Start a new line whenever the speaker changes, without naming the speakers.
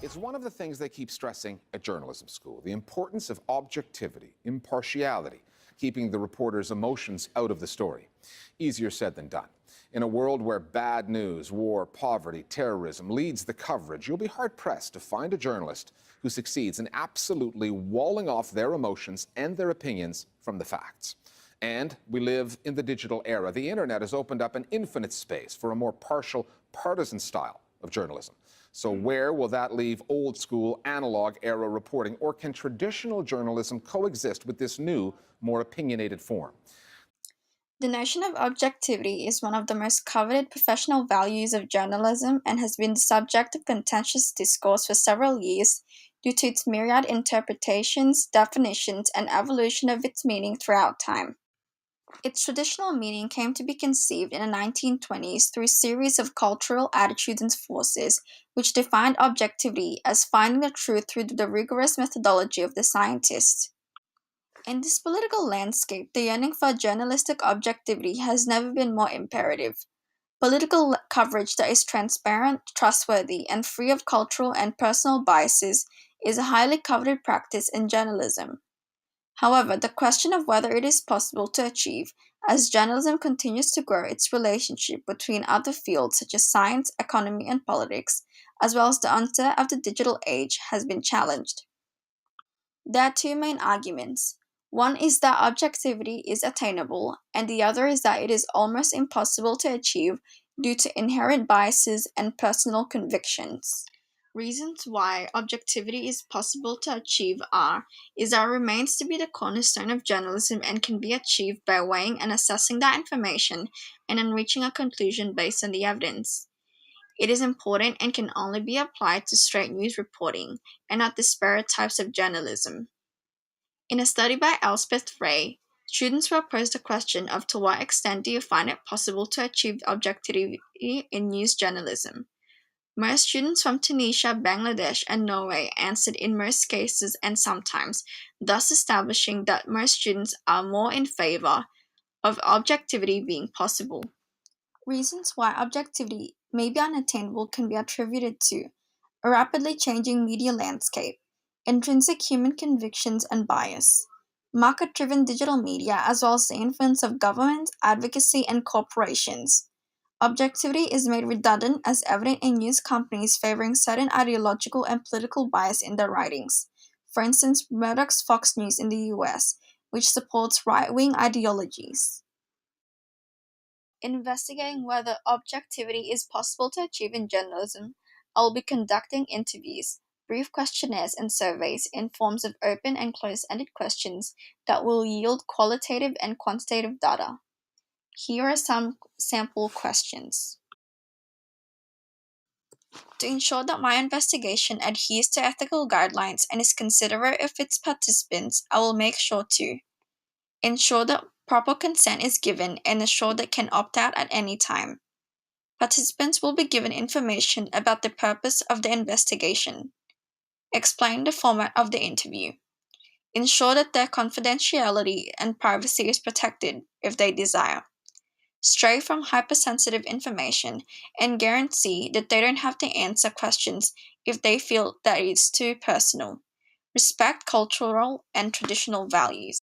It's one of the things they keep stressing at journalism school, the importance of objectivity, impartiality, keeping the reporter's emotions out of the story. Easier said than done. In a world where bad news, war, poverty, terrorism leads the coverage, you'll be hard-pressed to find a journalist who succeeds in absolutely walling off their emotions and their opinions from the facts. And we live in the digital era. The internet has opened up an infinite space for a more partial, partisan style of journalism. So where will that leave old school analog era reporting, or can traditional journalism coexist with this new, more opinionated form?
The notion of objectivity is one of the most coveted professional values of journalism and has been the subject of contentious discourse for several years due to its myriad interpretations, definitions, and evolution of its meaning throughout time. Its traditional meaning came to be conceived in the 1920s through a series of cultural attitudes and forces, which defined objectivity as finding the truth through the rigorous methodology of the scientist. In this political landscape, the yearning for journalistic objectivity has never been more imperative. Political coverage that is transparent, trustworthy, and free of cultural and personal biases is a highly coveted practice in journalism. However, the question of whether it is possible to achieve, as journalism continues to grow its relationship between other fields such as science, economy, and politics, as well as the onset of the digital age, has been challenged. There are two main arguments. One is that objectivity is attainable, and the other is that it is almost impossible to achieve due to inherent biases and personal convictions. Reasons why objectivity is possible to achieve are is that it remains to be the cornerstone of journalism and can be achieved by weighing and assessing that information and then reaching a conclusion based on the evidence. It is important and can only be applied to straight news reporting and not disparate types of journalism. In a study by Elspeth Ray, students were posed the question of to what extent do you find it possible to achieve objectivity in news journalism? Most students from Tunisia, Bangladesh, and Norway answered in most cases and sometimes, thus establishing that most students are more in favor of objectivity being possible. Reasons why objectivity may be unattainable can be attributed to a rapidly changing media landscape, intrinsic human convictions and bias, market driven digital media, as well as the influence of government, advocacy, and corporations. Objectivity is made redundant as evident in news companies favoring certain ideological and political bias in their writings. For instance, Murdoch's Fox News in the US, which supports right wing ideologies. Investigating whether objectivity is possible to achieve in journalism, I will be conducting interviews, brief questionnaires, and surveys in forms of open and closed ended questions that will yield qualitative and quantitative data. Here are some sample questions. To ensure that my investigation adheres to ethical guidelines and is considerate of its participants, I will make sure to ensure that proper consent is given and ensure they can opt out at any time. Participants will be given information about the purpose of the investigation. Explain the format of the interview. Ensure that their confidentiality and privacy is protected if they desire. Stray from hypersensitive information and guarantee that they don't have to answer questions if they feel that it's too personal. Respect cultural and traditional values.